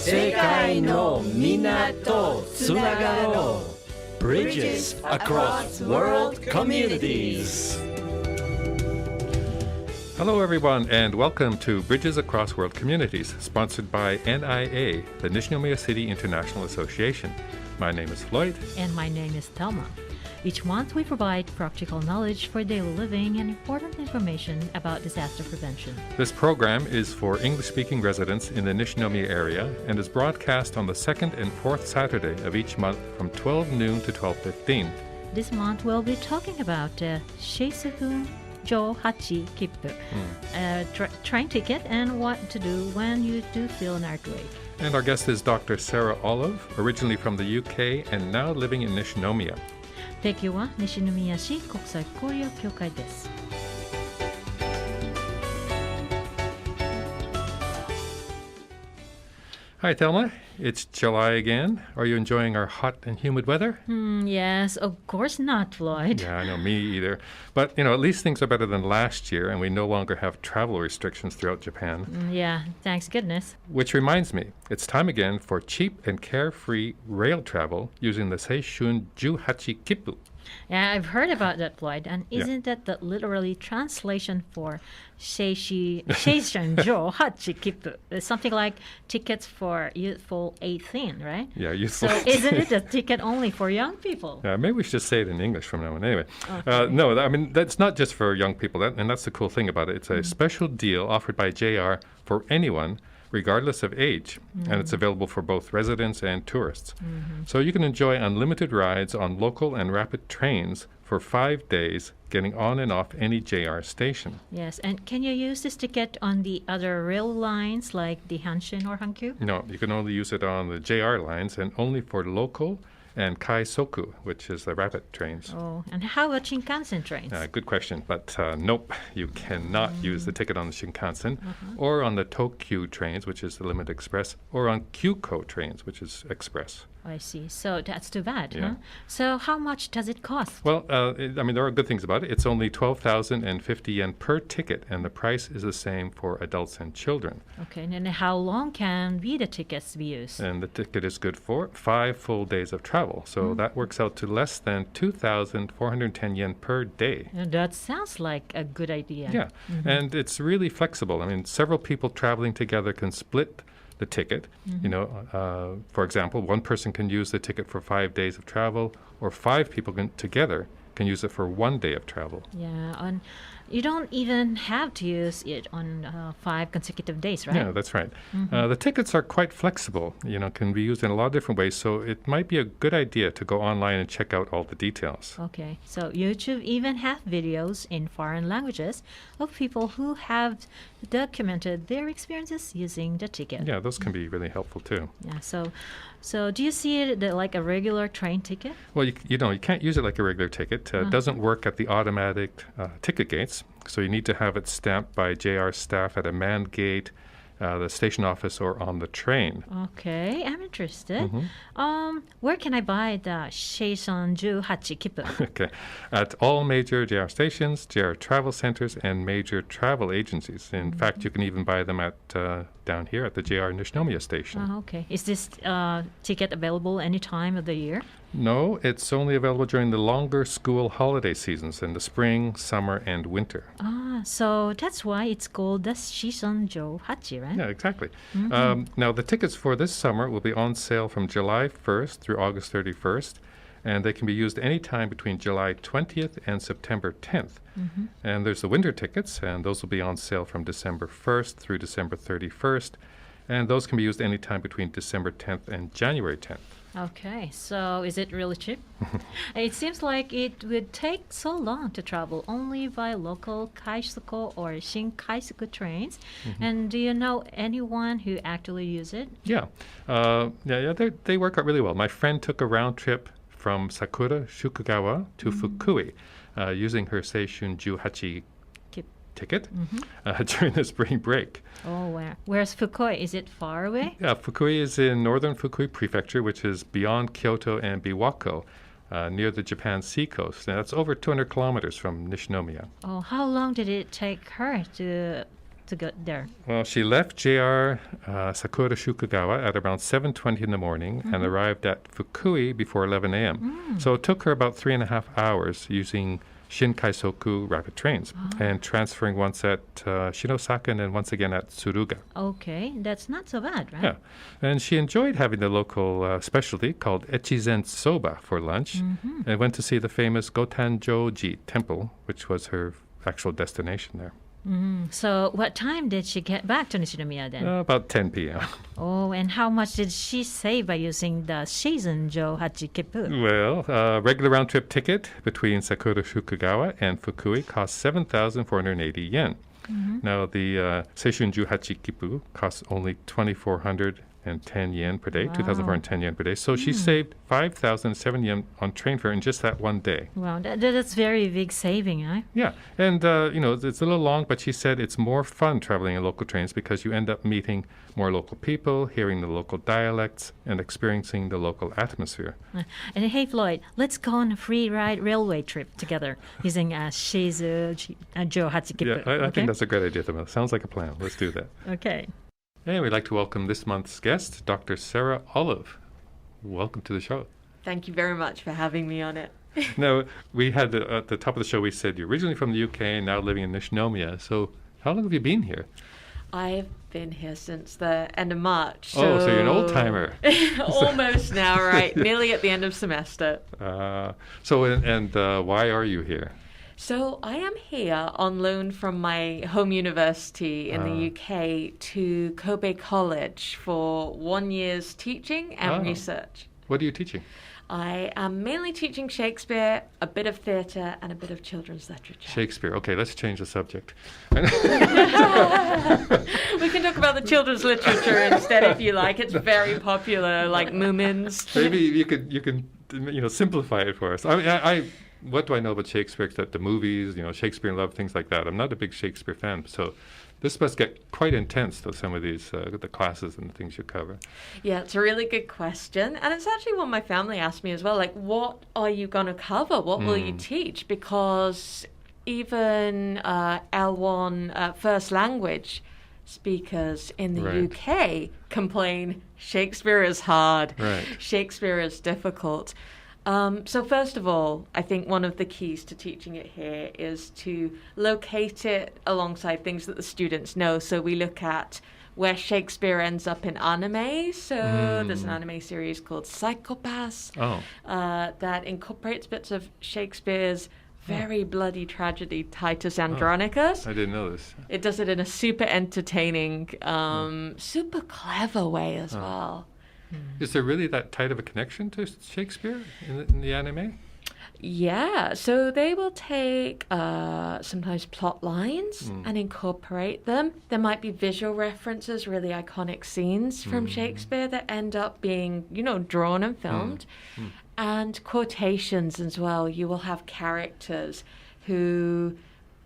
世界のみんなとつながろう Bridges across world communities. Hello, everyone, and welcome to Bridges Across World Communities, sponsored by NIA, the Nishinomiya City International Association. My name is Floyd. And my name is Thelma. Each month we provide practical knowledge for daily living and important information about disaster prevention. This program is for English-speaking residents in the Nishinomiya area and is broadcast on the second and fourth Saturday of each month from 12 noon to 12:15. This month we'll be talking about Seisukun Hachi Kippu, train ticket, and what to do when you do feel an earthquake. And our guest is Dr. Sarah Olive, originally from the UK and now living in Nishinomiya. 提供は西宮市国際交流協会です。Hi, Thelma. It's July again. Are you enjoying our hot and humid weather? Yes, of course not, Floyd. Yeah, I know, me either. But, at least things are better than last year, and we no longer have travel restrictions throughout Japan. Yeah, thanks goodness. Which reminds me, it's time again for cheap and carefree rail travel using the Seishun Juhachi Kippu. Yeah, I've heard about that, Floyd. And isn't that the literally translation for Seishun Hachi Kippu? It's something like tickets for youthful 18, right? Yeah, youthful. So isn't it a ticket only for young people? Maybe we should just say it in English from now on. Anyway, Okay. no, I mean, that's not just for young people, and that's the cool thing about it. It's a special deal offered by JR for anyone, regardless of age, and it's available for both residents and tourists. So you can enjoy unlimited rides on local and rapid trains for 5 days, getting on and off any JR station. Yes, and can you use this ticket on the other rail lines like the Hanshin or Hankyu? No, you can only use it on the JR lines and only for local and Kaisoku, which is the rapid trains. Oh, and how about Shinkansen trains? Good question, but nope, you cannot use the ticket on the Shinkansen or on the Tokyu trains, which is the Limited Express, or on Kyuko trains, which is Express. I see. So that's too bad, Yeah. huh? So how much does it cost? Well, there are good things about it. It's only 12,050 yen per ticket, and the price is the same for adults and children. Okay, and then how long can the tickets be used? And the ticket is good for 5 full days of travel. So that works out to less than 2,410 yen per day. And that sounds like a good idea. Yeah, and it's really flexible. I mean, several people traveling together can split the ticket. For example, one person can use the ticket for 5 days of travel, or 5 people together can use it for 1 day of travel. Yeah, and you don't even have to use it on 5 consecutive days, right? Yeah, that's right. The tickets are quite flexible, can be used in a lot of different ways, so it might be a good idea to go online and check out all the details. Okay, so YouTube even have videos in foreign languages of people who have documented their experiences using the ticket. Yeah, those can be really helpful too. Yeah, so do you see it like a regular train ticket? Well, you can't use it like a regular ticket. It doesn't work at the automatic ticket gates, so you need to have it stamped by JR staff at a manned gate, the station office, or on the train. Okay, I'm interested. Where can I buy the Seishun Hachi Kippu? Okay. At all major JR stations, JR travel centers, and major travel agencies. In fact, you can even buy them at down here at the JR Nishinomiya station. Okay. Is this ticket available any time of the year? No, it's only available during the longer school holiday seasons in the spring, summer, and winter. So that's why it's called the Seishun Hachi, right? Yeah, exactly. Now, the tickets for this summer will be on sale from July 1st through August 31st, and they can be used anytime between July 20th and September 10th. And there's the winter tickets, and those will be on sale from December 1st through December 31st, and those can be used anytime between December 10th and January 10th. Okay, so is it really cheap? It seems like it would take so long to travel only by local Kaisuko or Shinkaisuku trains. And do you know anyone who actually use it? Yeah, they work out really well. My friend took a round trip from Sakura Shukugawa to Fukui using her Seishun Juhachi ticket during the spring break. Oh, where's Fukui? Is it far away? Yeah, Fukui is in northern Fukui Prefecture, which is beyond Kyoto and Biwako, near the Japan seacoast. And that's over 200 kilometers from Nishinomiya. Oh, how long did it take her to to go there? Well, she left JR Sakura Shukugawa at around 7:20 in the morning and arrived at Fukui before 11 a.m. So it took her about 3.5 hours using Shinkaisoku rapid trains and transferring once at Shinosaka and then once again at Tsuruga. Okay, that's not so bad, right? Yeah, and she enjoyed having the local specialty called Echizen Soba for lunch and went to see the famous Gotanjoji temple, which was her actual destination there. So what time did she get back to Nishinomiya then? About 10 p.m. Oh, and how much did she save by using the Shizenjo Hachikippu? Well, regular round-trip ticket between Sakura Shukugawa and Fukui cost 7,480 yen. Now, the Seishunju Hachikippu costs only 2,410 yen per day, 2,410 yen per day. So she saved 5,007 yen on train fare in just that one day. Wow, that's very big saving, huh? Yeah, and it's a little long, but she said it's more fun traveling in local trains because you end up meeting more local people, hearing the local dialects, and experiencing the local atmosphere. And hey, Floyd, let's go on a free ride railway trip together using Shizenjo Hachikippu. Yeah, I think that's a great idea, Tamil. Sounds like a plan. Let's do that. Okay. And we'd like to welcome this month's guest, Dr. Sarah Olive. Welcome to the show. Thank you very much for having me on it. Now, we had at the top of the show, we said you're originally from the UK, now living in Nishinomiya. So how long have you been here? I've been here since the end of March. So you're an old-timer. Almost now, right? Nearly at the end of semester. Why are you here? So I am here on loan from my home university in the UK to Kobe College for 1 year's teaching and research. What are you teaching? I am mainly teaching Shakespeare, a bit of theatre, and a bit of children's literature. Shakespeare. Okay, let's change the subject. We can talk about the children's literature instead if you like. It's very popular, like Moomins. Maybe you can simplify it for us. What do I know about Shakespeare except the movies, Shakespeare in Love, things like that. I'm not a big Shakespeare fan, so this must get quite intense, though, some of these, the classes and the things you cover. Yeah, it's a really good question. And it's actually what my family asked me as well, like, what are you going to cover? What will you teach? Because even L1 first language speakers in the UK complain Shakespeare is hard, Shakespeare is difficult. So first of all, I think one of the keys to teaching it here is to locate it alongside things that the students know. So we look at where Shakespeare ends up in anime. So there's an anime series called Psychopaths that incorporates bits of Shakespeare's very bloody tragedy, Titus Andronicus. I didn't know this. It does it in a super entertaining, super clever way as well. Is there really that tight of a connection to Shakespeare in the anime? Yeah, so they will take sometimes plot lines and incorporate them. There might be visual references, really iconic scenes from Shakespeare that end up being, drawn and filmed. And quotations as well. You will have characters who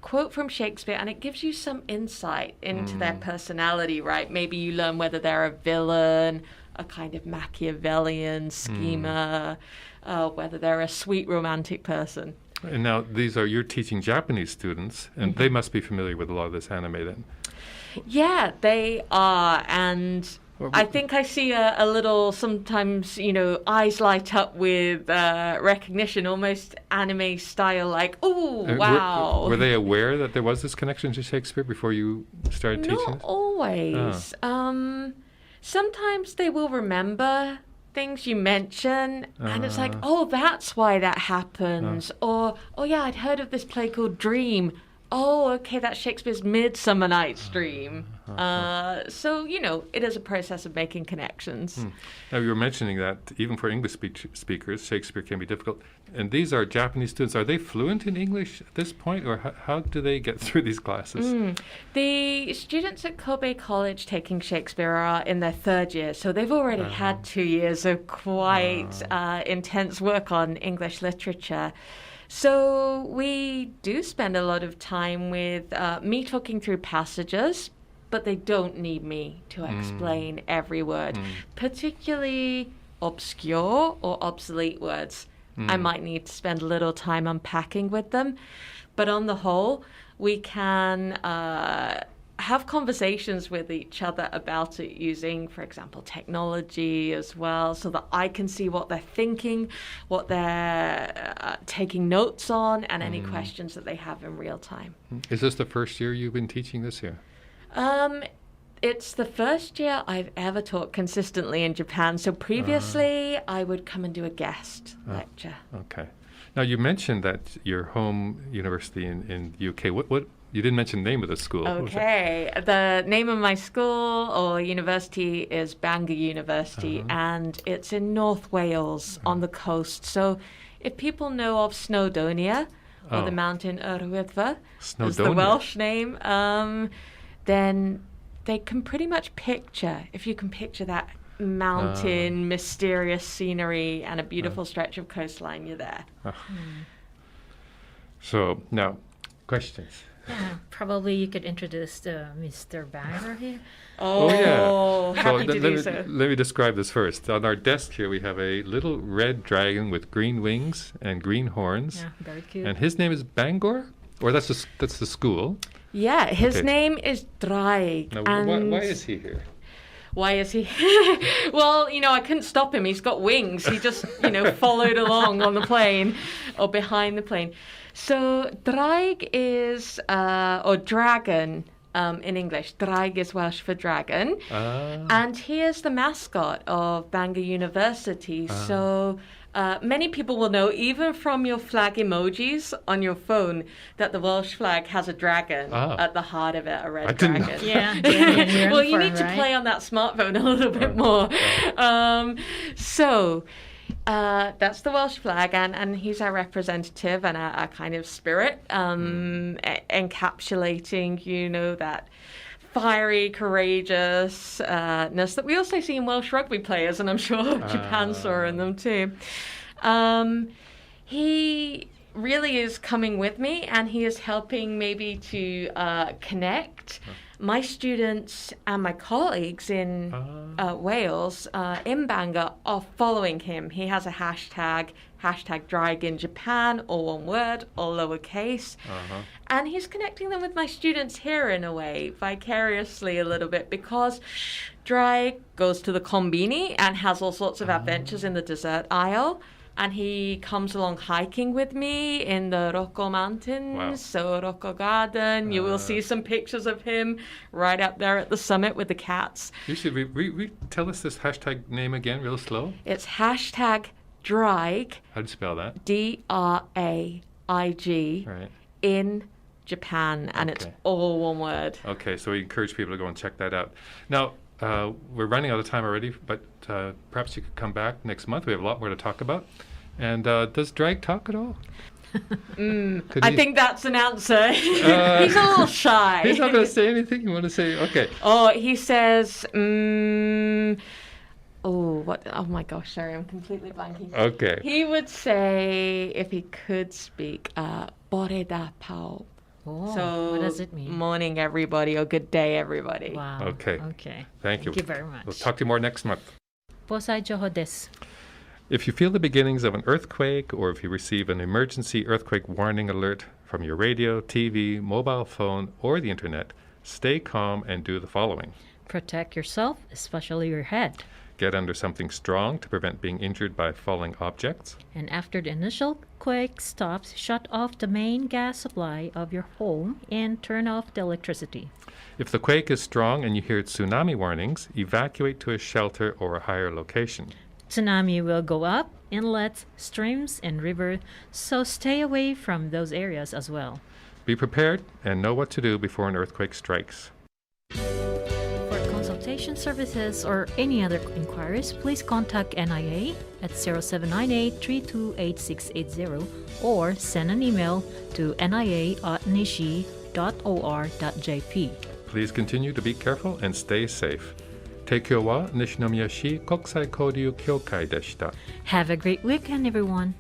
quote from Shakespeare, and it gives you some insight into their personality, right? Maybe you learn whether they're a villain, a kind of Machiavellian schemer, whether they're a sweet romantic person. And now you're teaching Japanese students, and they must be familiar with a lot of this anime then. Yeah, they are, and I think I see a little, sometimes, eyes light up with recognition, almost anime style, like, oh, wow. Were they aware that there was this connection to Shakespeare before you started teaching? Not always. Sometimes they will remember things you mention, and it's like, oh, that's why that happens. Or, oh, yeah, I'd heard of this play called Dream. Oh, okay, that's Shakespeare's Midsummer Night's Dream. So, it is a process of making connections. Now, you were mentioning that even for English speakers, Shakespeare can be difficult. And these are Japanese students. Are they fluent in English at this point, or how do they get through these classes? The students at Kobe College taking Shakespeare are in their third year, so they've already had 2 years of quite intense work on English literature. So we do spend a lot of time with me talking through passages, but they don't need me to explain every word, particularly obscure or obsolete words. I might need to spend a little time unpacking with them. But on the whole, we can have conversations with each other about it using, for example, technology as well, so that I can see what they're thinking, what they're taking notes on, and any questions that they have in real time. Is this the first year you've been teaching this year? It's the first year I've ever taught consistently in Japan. So previously, I would come and do a guest lecture. Okay. Now, you mentioned that your home university in UK, what you didn't mention the name of the school. What was that? Okay. The name of my school or university is Bangor University, and it's in North Wales on the coast. So if people know of Snowdonia, or the mountain Yr is the Welsh name, then they can pretty much picture, if you can picture that mountain, mysterious scenery, and a beautiful stretch of coastline, you're there. So, now, questions? Yeah, probably you could introduce Mr. Bangor here. Oh, yeah. Happy to do so. Let me describe this first. On our desk here, we have a little red dragon with green wings and green horns. Yeah, very cute. And his name is Bangor? Or that's the school? Yeah, his name is Draig. Now, and why is he here? Why is he? Well, I couldn't stop him. He's got wings. He just, followed along on the plane or behind the plane. So Draig is, or dragon in English. Draig is Welsh for dragon. And he is the mascot of Bangor University. So many people will know, even from your flag emojis on your phone, that the Welsh flag has a dragon at the heart of it, a red dragon. Yeah. Well, you need to play on that smartphone a little bit more. So that's the Welsh flag, and he's our representative and a kind of spirit, encapsulating, that fiery courageousness that we also see in Welsh rugby players, and I'm sure Japan saw in them too. He really is coming with me, and he is helping maybe to connect my students and my colleagues in Wales, in Bangor, are following him. He has a hashtag Draig in Japan, all one word, all lowercase. And he's connecting them with my students here in a way, vicariously a little bit, because Draig goes to the Konbini and has all sorts of adventures in the dessert aisle. And he comes along hiking with me in the Rocco Mountains, so Rocco Garden. You will see some pictures of him right up there at the summit with the cats. You should tell us this hashtag name again, real slow. It's hashtag Draig. How do you spell that? Draig. Right. In Japan, and it's all one word. Okay, so we encourage people to go and check that out. Now, we're running out of time already, but perhaps you could come back next month. We have a lot more to talk about. And does Draig talk at all? I think that's an answer. He's a little shy. He's not going to say anything? You want to say, okay. Oh, he says, what? Oh my gosh, sorry, I'm completely blanking. Okay. He would say, if he could speak, Bore da pau. Oh, So, what does it mean? morning, everybody, or good day, everybody. Wow. Okay. Thank you. Thank you very much. We'll talk to you more next month. 防災情報です。 If you feel the beginnings of an earthquake, or if you receive an emergency earthquake warning alert from your radio, TV, mobile phone, or the internet, stay calm and do the following. Protect yourself, especially your head. Get under something strong to prevent being injured by falling objects. And after the initial quake stops, shut off the main gas supply of your home and turn off the electricity. If the quake is strong and you hear tsunami warnings, evacuate to a shelter or a higher location. Tsunami will go up, inlets, streams, and rivers, so stay away from those areas as well. Be prepared and know what to do before an earthquake strikes. For consultation services or any other inquiries, please contact NIA at 0798-328680 or send an email to nia@nishi.or.jp. Please continue to be careful and stay safe. 提供は西宮市国際交流協会でした。 Have a great weekend, everyone.